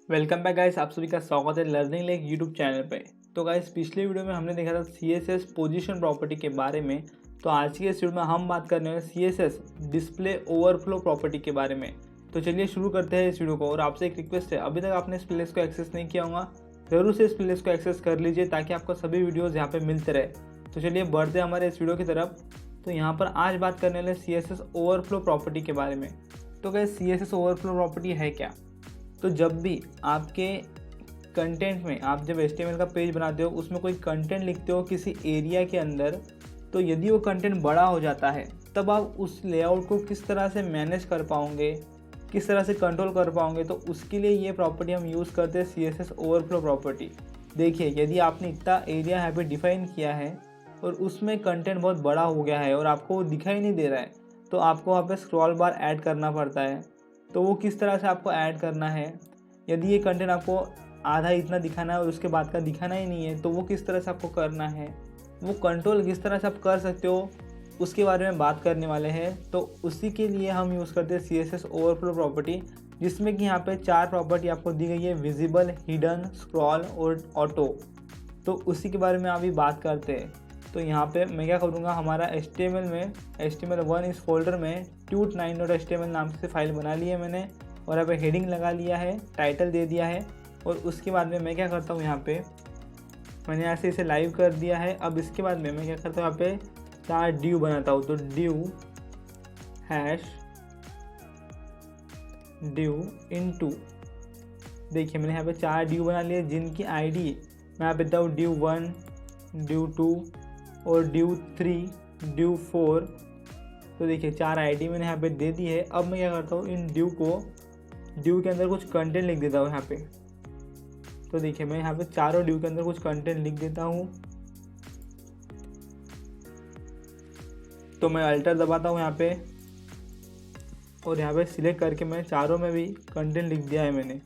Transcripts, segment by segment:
Welcome back guys, आप सभी का स्वागत है लर्निंग लेक यूट्यूब चैनल पे। तो गाइस पिछले वीडियो में हमने देखा था CSS पोजीशन प्रॉपर्टी के बारे में। तो आज की इस वीडियो में हम बात करने वाले CSS डिस्प्ले ओवरफ्लो प्रॉपर्टी के बारे में। तो चलिए शुरू करते हैं इस वीडियो को। और आपसे एक रिक्वेस्ट है, अभी तक आपने इस प्लेलिस्ट को एक्सेस नहीं किया होगा, जरूर से इस प्लेलिस्ट को एक्सेस कर लीजिए ताकि आपको सभी वीडियोज़ यहाँ पर मिलते रहे। तो चलिए बढ़ते हैं हमारे इस वीडियो की तरफ। तो यहाँ पर आज बात करने वाले CSS ओवरफ्लो प्रॉपर्टी के बारे में। तो गाइस CSS ओवरफ्लो प्रॉपर्टी है क्या? तो जब भी आपके कंटेंट में आप जब HTML का पेज बनाते हो, उसमें कोई कंटेंट लिखते हो किसी एरिया के अंदर, तो यदि वो कंटेंट बड़ा हो जाता है तब आप उस लेआउट को किस तरह से मैनेज कर पाओगे, किस तरह से कंट्रोल कर पाओगे। तो उसके लिए ये प्रॉपर्टी हम यूज़ करते हैं CSS ओवरफ्लो प्रॉपर्टी। देखिए, यदि आपने इतना एरिया यहाँ पे डिफाइन किया है और उसमें कंटेंट बहुत बड़ा हो गया है और आपको वो दिखाई नहीं दे रहा है, तो आपको वहाँ पे स्क्रॉल बार ऐड करना पड़ता है। तो वो किस तरह से आपको ऐड करना है, यदि ये कंटेंट आपको आधा इतना दिखाना है और उसके बाद का दिखाना ही नहीं है, तो वो किस तरह से आपको करना है, वो कंट्रोल किस तरह से आप कर सकते हो, उसके बारे में बात करने वाले हैं। तो उसी के लिए हम यूज़ करते हैं CSS ओवरफ्लो प्रॉपर्टी, जिसमें कि यहाँ पे 4 प्रॉपर्टी आपको दी गई है: विजिबल, हिडन, स्क्रॉल और ऑटो। तो उसी के बारे में अभी बात करते हैं। तो यहाँ पे मैं क्या करूँगा, हमारा HTML में HTML1 इस फोल्डर में tut9.html नाम से फाइल बना ली है मैंने, और यहाँ पे हेडिंग लगा लिया है, टाइटल दे दिया है। और उसके बाद में मैं क्या करता हूँ, यहाँ पे मैंने यहाँ से इसे लाइव कर दिया है। अब इसके बाद में मैं क्या करता हूँ, यहाँ पे 4 ड्यू बनाता हूँ। तो ड्यू इनटू, देखिए मैंने यहाँ पे 4 ड्यू बना लिए, जिनकी ID मैं यहाँ पे देता हूँ ड्यू1, ड्यू2 और ड्यू3, ड्यू4। तो देखिए 4 ID मैंने यहाँ पे दे दी है। अब मैं क्या करता हूँ, इन ड्यू के अंदर कुछ कंटेंट लिख देता हूँ यहाँ पे। तो देखिए मैं यहाँ पे चारों ड्यू के अंदर कुछ कंटेंट लिख देता हूँ। तो मैं अल्टर दबाता हूँ यहाँ पे, और यहाँ पे सिलेक्ट करके मैं चारों में भी कंटेंट लिख दिया है मैंने।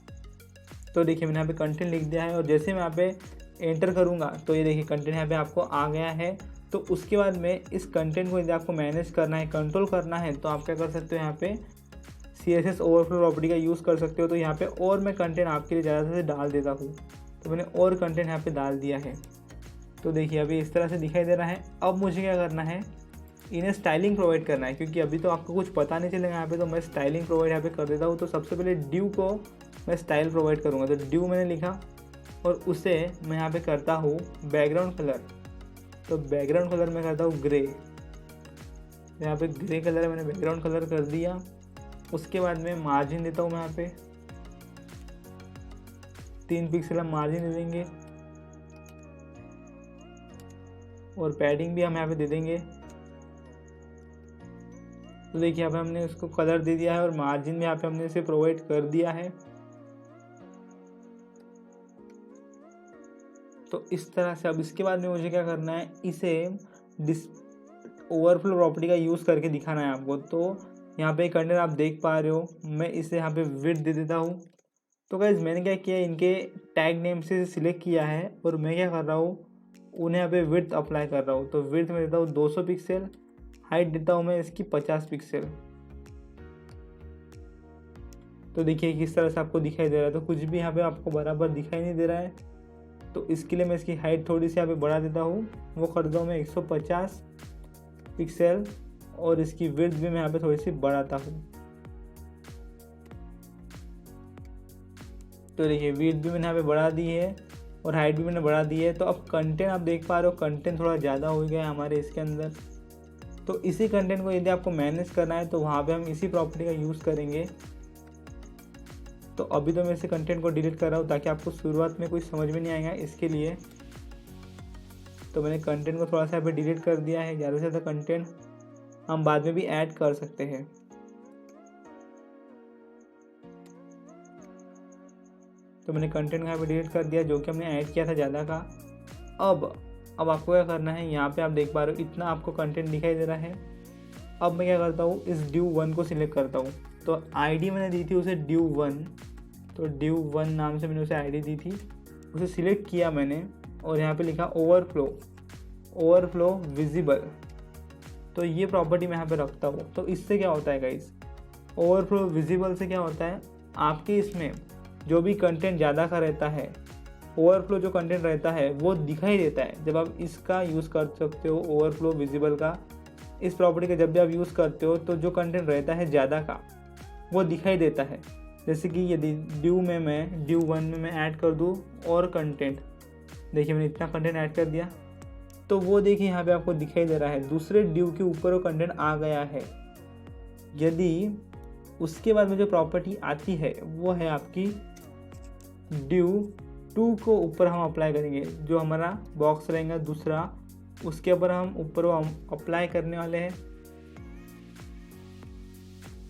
तो देखिए मैंने यहाँ पे कंटेंट लिख दिया है, और जैसे मैं यहाँ पे एंटर करूँगा तो ये देखिए कंटेंट यहाँ पे आपको आ गया है। तो उसके बाद में इस कंटेंट को यदि आपको मैनेज करना है, कंट्रोल करना है, तो आप क्या कर सकते हो, यहाँ पे CSS ओवरफ्लो प्रॉपर्टी का यूज़ कर सकते हो। तो यहाँ पे और मैं कंटेंट आपके लिए ज़्यादा से डाल देता हूँ। तो मैंने और कंटेंट यहाँ पे डाल दिया है। तो देखिए अभी इस तरह से दिखाई दे रहा है। अब मुझे क्या करना है, इन्हें स्टाइलिंग प्रोवाइड करना है, क्योंकि अभी तो आपको कुछ पता नहीं चलेगा यहाँ पे। तो मैं स्टाइलिंग प्रोवाइड यहाँ पे कर देता हूँ। तो सबसे पहले ड्यू को मैं स्टाइल प्रोवाइड करूँगा। तो ड्यू मैंने लिखा, और उसे मैं यहाँ पे करता हूँ बैकग्राउंड कलर। तो बैकग्राउंड कलर मैं करता हूँ ग्रे। यहाँ पे ग्रे कलर मैंने बैकग्राउंड कलर कर दिया। उसके बाद में मार्जिन देता हूँ मैं यहाँ पे 3 पिक्सल हम मार्जिन दे देंगे, और पैडिंग भी हम यहाँ पे दे देंगे। तो देखिए यहाँ पे हमने उसको कलर दे दिया है, और मार्जिन भी यहाँ पे हमने इसे प्रोवाइड कर दिया है। तो इस तरह से अब इसके बाद में मुझे क्या करना है, इसे ओवरफ्लो प्रॉपर्टी का यूज़ करके दिखाना है आपको। तो यहाँ पे कंटेंट आप देख पा रहे हो, मैं इसे यहाँ पे विड्थ दे देता हूँ। तो गाइस मैंने क्या किया, इनके टैग नेम से सिलेक्ट किया है, और मैं क्या कर रहा हूँ, उन्हें यहाँ पे विड्थ अप्लाई कर रहा हूँ। तो विड्थ में देता हूँ 200 पिक्सल, हाइट देता हूँ मैं इसकी 50 पिक्सल। तो देखिए किस तरह से आपको दिखाई दे रहा है। तो कुछ भी यहाँ पे आपको बराबर दिखाई नहीं दे रहा है। तो इसके लिए मैं इसकी हाइट थोड़ी सी यहाँ पे बढ़ा देता हूँ, वो कर देता हूँ मैं 150 पिक्सल, और इसकी विड्थ भी मैं यहाँ पे थोड़ी सी बढ़ाता हूँ। तो देखिए विड्थ भी मैंने यहाँ पे बढ़ा दी है, और हाइट भी मैंने बढ़ा दी है। तो अब कंटेंट आप देख पा रहे हो, कंटेंट थोड़ा ज़्यादा हो गया है हमारे इसके अंदर। तो इसी कंटेंट को यदि आपको मैनेज करना है, तो वहाँ पे हम इसी प्रॉपर्टी का यूज़ करेंगे। तो अभी तो मैं इसे कंटेंट को डिलीट कर रहा हूँ, ताकि आपको शुरुआत में कुछ समझ में नहीं आएगा इसके लिए। तो मैंने कंटेंट को थोड़ा सा यहाँ पे डिलीट कर दिया है। ज़्यादा से ज़्यादा कंटेंट हम बाद में भी ऐड कर सकते हैं। तो मैंने कंटेंट यहाँ पे डिलीट कर दिया, जो कि हमने ऐड किया था ज़्यादा का। अब आपको क्या करना है, यहाँ पे आप देख पा रहे हो इतना आपको कंटेंट दिखाई दे रहा है। अब मैं क्या करता हूँ, इस ड्यू1 को सिलेक्ट करता हूँ। तो ID मैंने दी थी उसे ड्यू1, तो ड्यू1 नाम से मैंने उसे ID दी थी, उसे सिलेक्ट किया मैंने, और यहाँ पे लिखा ओवरफ्लो विजिबल। तो ये प्रॉपर्टी मैं यहाँ पे रखता हूँ। तो इससे क्या होता है गाइस, ओवरफ्लो विजिबल से क्या होता है, आपके इसमें जो भी कंटेंट ज़्यादा का रहता है, ओवरफ्लो जो कंटेंट रहता है वो दिखाई देता है जब आप इसका यूज़ कर सकते हो। ओवरफ्लो विजिबल का इस प्रॉपर्टी का जब भी आप यूज़ करते हो तो जो कंटेंट रहता है ज़्यादा का वो दिखाई देता है। जैसे कि यदि ड्यू में मैं ड्यू 1 में मैं ऐड कर दूँ और कंटेंट, देखिए मैंने इतना कंटेंट ऐड कर दिया तो वो देखिए यहाँ पे आपको दिखाई दे रहा है दूसरे ड्यू के ऊपर वो कंटेंट आ गया है। यदि उसके बाद में जो प्रॉपर्टी आती है वो है आपकी ड्यू 2 को ऊपर हम अप्लाई करेंगे, जो हमारा बॉक्स रहेगा दूसरा उसके ऊपर हम ऊपर वो अप्लाई करने वाले हैं।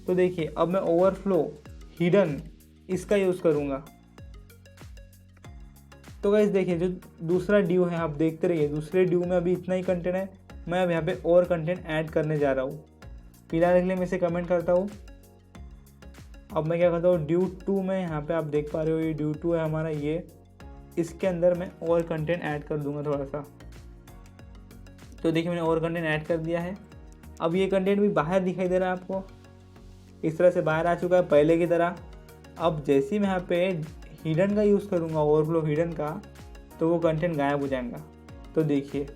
तो देखिए अब मैं ओवरफ्लो हिडन इसका यूज़ करूँगा। तो गाइस देखिए जो दूसरा ड्यू है आप देखते रहिए, दूसरे ड्यू में अभी इतना ही कंटेंट है, मैं अब यहाँ पे और कंटेंट ऐड करने जा रहा हूँ। फिलहाल के लिए मैं इसे कमेंट करता हूँ। अब मैं क्या करता हूँ ड्यू 2 में, यहाँ पे आप देख पा रहे हो ये ड्यू 2 है हमारा, ये इसके अंदर मैं और कंटेंट ऐड कर दूंगा थोड़ा सा। तो देखिए मैंने और कंटेंट ऐड कर दिया है। अब ये कंटेंट भी बाहर दिखाई दे रहा है आपको, इस तरह से बाहर आ चुका है पहले की तरह। अब जैसे ही मैं यहाँ पे हिडन का यूज़ करूँगा, ओवरफ्लो हिडन का, तो वो कंटेंट गायब हो जाएगा। तो देखिए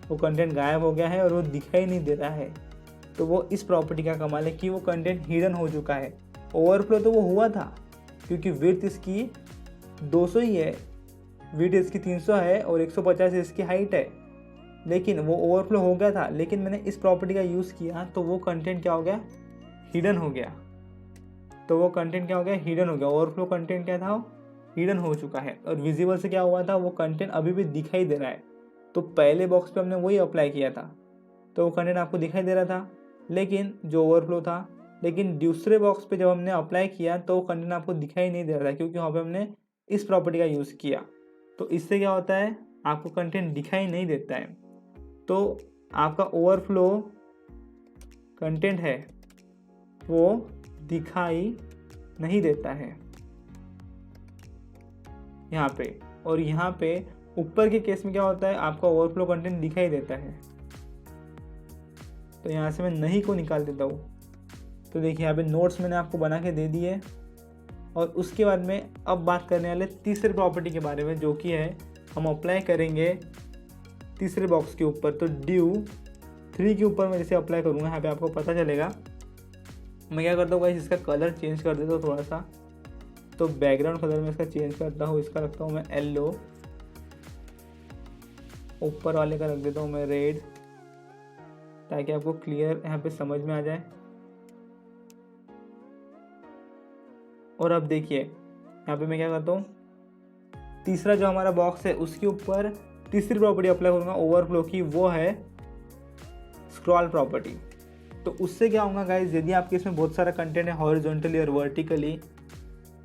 वो कंटेंट गायब हो गया है और वो दिखाई नहीं दे रहा है। तो वो इस प्रॉपर्टी का कमाल है कि वो कंटेंट हिडन हो चुका है। ओवरफ्लो तो वो हुआ था क्योंकि विड्थ इसकी 200 ही है, विड्थ इसकी 300 है और 150 इसकी हाइट है, लेकिन वो ओवरफ्लो हो गया था। लेकिन मैंने इस प्रॉपर्टी का यूज़ किया तो वो कंटेंट क्या हो गया, हिडन हो गया। तो वो कंटेंट क्या हो गया, हिडन हो गया। ओवरफ्लो कंटेंट क्या था, हिडन हो चुका है। और विजिबल से क्या हुआ था, वो कंटेंट अभी भी दिखाई दे रहा है। तो पहले बॉक्स पे हमने वही अप्लाई किया था तो वो कंटेंट आपको दिखाई दे रहा था, लेकिन जो ओवरफ्लो था। लेकिन दूसरे बॉक्स पे जब हमने अप्लाई किया तो वो कंटेंट आपको दिखाई नहीं दे रहा था क्योंकि वहाँ पे हमने इस प्रॉपर्टी का यूज़ किया। तो इससे क्या होता है, आपको कंटेंट दिखाई नहीं देता है। तो आपका ओवरफ्लो कंटेंट है वो दिखाई नहीं देता है यहाँ पे। और यहाँ पे ऊपर के केस में क्या होता है, आपका ओवरफ्लो कंटेंट दिखाई देता है। तो यहाँ से मैं नहीं को निकाल देता हूँ। तो देखिए यहाँ पे नोट्स मैंने आपको बना के दे दिए। और उसके बाद में अब बात करने वाले तीसरे प्रॉपर्टी के बारे में, जो कि है हम अप्लाई करेंगे तीसरे बॉक्स के ऊपर। तो ड्यू 3 के ऊपर मैं इसे अप्लाई करूँगा, यहाँ पे आपको पता चलेगा। मैं क्या करता हूँ गाइस, इसका कलर चेंज कर देता हूँ थोड़ा सा। तो बैकग्राउंड कलर में इसका चेंज करता हूँ, इसका रखता हूँ मैं येलो, ऊपर वाले का रख देता हूँ मैं रेड, ताकि आपको क्लियर यहाँ पे समझ में आ जाए। और अब देखिए यहाँ पे मैं क्या करता हूँ, तीसरा जो हमारा बॉक्स है उसके ऊपर तीसरी प्रॉपर्टी अप्लाई करूँगा ओवरफ्लो की, वो है स्क्रॉल प्रॉपर्टी। तो उससे क्या होगा गाइज, यदि आपके इसमें बहुत सारा कंटेंट है हॉरिजॉन्टली और वर्टिकली,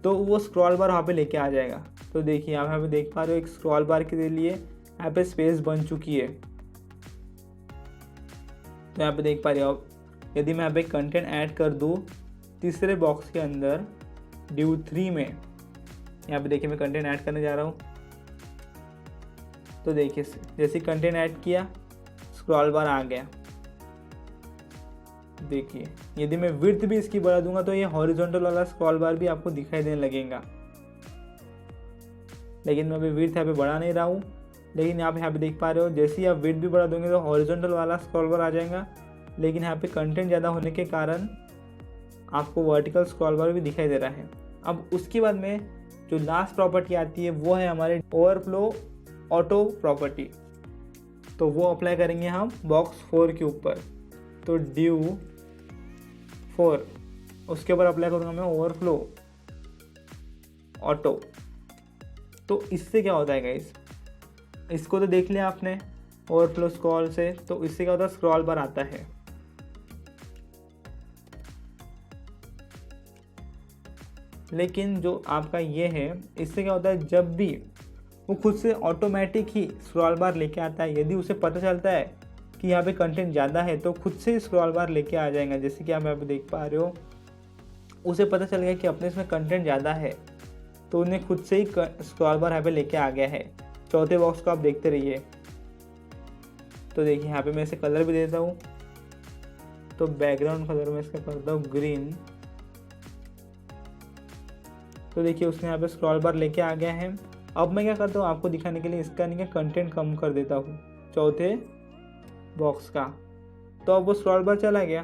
तो वो स्क्रॉल बार वहाँ पे लेके आ जाएगा। तो देखिए आप यहाँ पे देख पा रहे हो एक स्क्रॉल बार के लिए यहाँ पे स्पेस बन चुकी है। तो यहाँ पे देख पा रहे हो आप, यदि मैं यहाँ पे कंटेंट ऐड कर दूँ तीसरे बॉक्स के अंदर ड्यू 3 में, यहाँ पे देखिए मैं कंटेंट ऐड करने जा रहा हूँ। तो देखिए जैसे कंटेंट ऐड किया स्क्रॉल बार आ गया। देखिए यदि मैं विड्थ भी इसकी बढ़ा दूंगा तो ये हॉरिजॉन्टल वाला स्क्रॉल बार भी आपको दिखाई देने लगेगा। लेकिन मैं अभी विड्थ यहाँ पे बढ़ा नहीं रहा हूँ, लेकिन आप यहाँ पे देख पा रहे हो जैसे ही आप विड्थ भी बढ़ा दोगे तो हॉरिजॉन्टल वाला स्क्रॉल बार आ जाएगा। लेकिन यहाँ पे कंटेंट ज़्यादा होने के कारण आपको वर्टिकल स्क्रॉल बार भी दिखाई दे रहा है। अब उसके बाद में जो लास्ट प्रॉपर्टी आती है वो है हमारे ओवरफ्लो ऑटो प्रॉपर्टी। तो वो अप्लाई करेंगे हम बॉक्स 4 के ऊपर। तो ड्यू 4 उसके ऊपर अप्लाई करूँगा मैं ओवरफ्लो ऑटो। तो इससे क्या होता है गाइस, इसको तो देख लिया आपने ओवरफ्लो स्क्रॉल से। तो इससे क्या होता है, स्क्रॉल बार आता है। लेकिन जो आपका ये है, इससे क्या होता है, जब भी वो खुद से ऑटोमेटिक ही स्क्रॉल बार लेके आता है। यदि उसे पता चलता है कि यहाँ पे कंटेंट ज़्यादा है तो खुद से ही स्क्रॉल बार लेके आ जाएगा। जैसे कि आप यहाँ पे देख पा रहे हो, उसे पता चल गया कि अपने इसमें कंटेंट ज़्यादा है तो उन्हें खुद से ही स्क्रॉल बार यहाँ पे लेके आ गया है। चौथे बॉक्स को आप देखते रहिए। तो देखिए यहाँ पे मैं इसे कलर भी देता हूँ। तो बैकग्राउंड कलर में इसका करता हूँ ग्रीन। तो देखिए उसने यहाँ पे स्क्रॉल बार लेके आ गया है। अब मैं क्या करता हूँ आपको दिखाने के लिए इसका नहीं कंटेंट कम कर देता हूँ चौथे बॉक्स का। तो अब वो स्क्रॉल बार चला गया,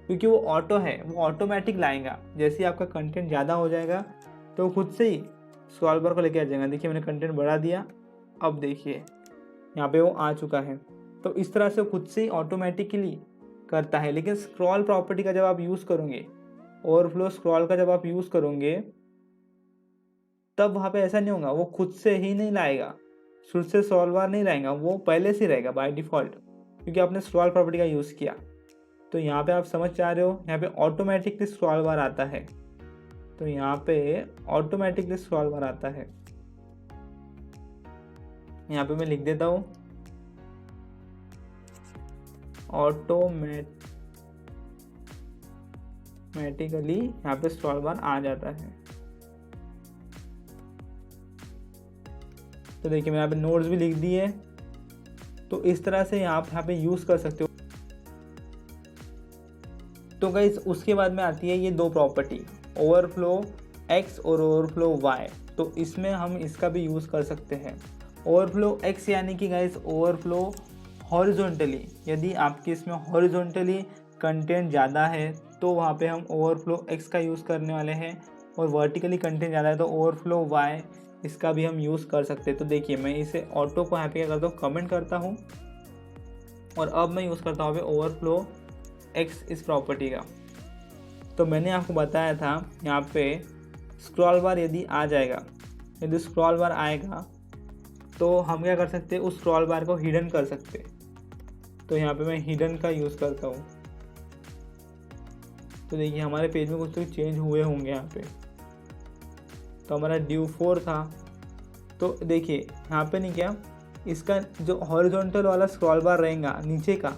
क्योंकि वो ऑटो है, वो ऑटोमेटिक लाएगा। जैसे ही आपका कंटेंट ज़्यादा हो जाएगा तो वो खुद से ही स्क्रॉल बार को लेके आ जाएगा। देखिए मैंने कंटेंट बढ़ा दिया, अब देखिए यहाँ पे वो आ चुका है। तो इस तरह से खुद से ही ऑटोमेटिकली करता है। लेकिन स्क्रॉल प्रॉपर्टी का जब आप यूज़ करोगे, ओवरफ्लो स्क्रॉल का जब आप यूज़ करोगे, तब वहाँ पे ऐसा नहीं होगा, वो खुद से ही नहीं लाएगा, शुरू से स्क्रॉल बार नहीं लाएगा, वो पहले से रहेगा बाय डिफ़ॉल्ट, क्योंकि आपने स्क्रॉल प्रॉपर्टी का यूज़ किया। तो यहाँ पे आप समझ जा रहे हो, यहाँ पे ऑटोमेटिकली स्क्रॉल बार आता है। तो यहाँ पे ऑटोमेटिकली स्क्रॉल बार आता है। यहाँ पे मैं लिख देता हूँ ऑटोमेटिकली यहाँ पे स्क्रॉल बार आ जाता है। तो देखिए मैंने यहाँ पे नोट्स भी लिख दिए। तो इस तरह से आप यहाँ पे यूज़ कर सकते हो। तो गाइस उसके बाद में आती है ये दो प्रॉपर्टी, ओवरफ्लो एक्स और ओवरफ्लो वाई। तो इसमें हम इसका भी यूज़ कर सकते हैं। ओवरफ्लो एक्स यानी कि गाइस ओवरफ्लो हॉरिजॉन्टली, यदि आपके इसमें हॉरिजॉन्टली कंटेंट ज़्यादा है तो वहाँ पे हम ओवरफ्लो एक्स का यूज़ करने वाले हैं, और वर्टिकली कंटेंट ज़्यादा है तो ओवरफ्लो वाई इसका भी हम यूज़ कर सकते हैं। तो देखिए मैं इसे ऑटो को यहाँ पे क्या करता हूँ, कमेंट करता हूँ, और अब मैं यूज़ करता हूँ ओवरफ्लो एक्स इस प्रॉपर्टी का। तो मैंने आपको बताया था यहाँ पे स्क्रॉल बार यदि आ जाएगा, यदि स्क्रॉल बार आएगा तो हम क्या कर सकते हैं, उस स्क्रॉल बार को हिडन कर सकते हैं। तो यहाँ पे मैं हिडन का यूज़ करता हूँ। तो देखिए हमारे पेज में कुछ तो चेंज हुए होंगे यहाँ पे। तो हमारा ड्यू 4 था, तो देखिए यहाँ पे नहीं क्या, इसका जो हॉरिजॉन्टल वाला स्क्रॉल बार रहेगा नीचे का,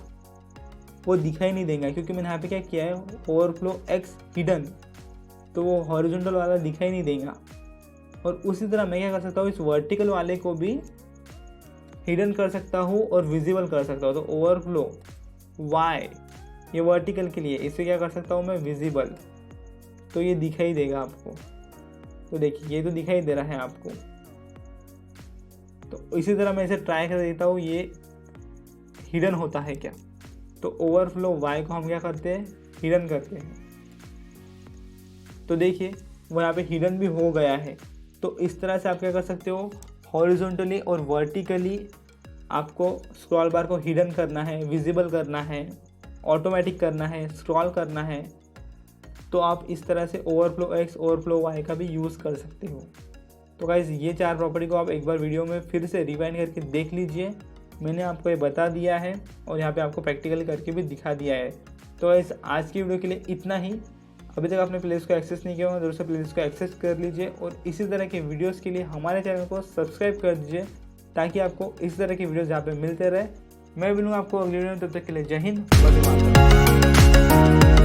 वो दिखाई नहीं देगा, क्योंकि मैंने यहाँ पे क्या किया है, ओवरफ्लो एक्स हिडन, तो वो हॉरिजॉन्टल वाला दिखाई नहीं देगा। और उसी तरह मैं क्या कर सकता हूँ, इस वर्टिकल वाले को भी हिडन कर सकता हूँ और विजिबल कर सकता हूँ। तो ओवरफ्लो वाई ये वर्टिकल के लिए, इसे क्या कर सकता हूँ मैं, विजिबल, तो ये दिखाई देगा आपको। तो देखिए ये तो दिखाई दे रहा है आपको। तो इसी तरह मैं इसे ट्राई कर देता हूँ, ये हिडन होता है क्या। तो ओवरफ्लो वाई को हम क्या करते हैं, हिडन करते हैं। तो देखिए वो यहाँ पे हिडन भी हो गया है। तो इस तरह से आप क्या कर सकते हो, हॉरिजॉन्टली और वर्टिकली आपको स्क्रॉल बार को हिडन करना है, विजिबल करना है, ऑटोमेटिक करना है, स्क्रॉल करना है, तो आप इस तरह से ओवरफ्लो एक्स ओवरफ्लो वाई का भी यूज़ कर सकते हो। तो गाइस ये 4 प्रॉपर्टी को आप एक बार वीडियो में फिर से रिवाइंड करके देख लीजिए। मैंने आपको ये बता दिया है और यहाँ पे आपको प्रैक्टिकल करके भी दिखा दिया है। तो गाइस आज की वीडियो के लिए इतना ही। अभी तक आपने प्लेलिस्ट को एक्सेस नहीं किया होगा, जरूर से प्लेलिस्ट को एक्सेस कर लीजिए, और इसी तरह के वीडियोस के लिए हमारे चैनल को सब्सक्राइब कर दीजिए, ताकि आपको इस तरह की वीडियोस यहाँ पे मिलते रहे। मैं मिलूँगा आपको अगली वीडियो में, तब तक के लिए जय हिंद, वंदे मातरम।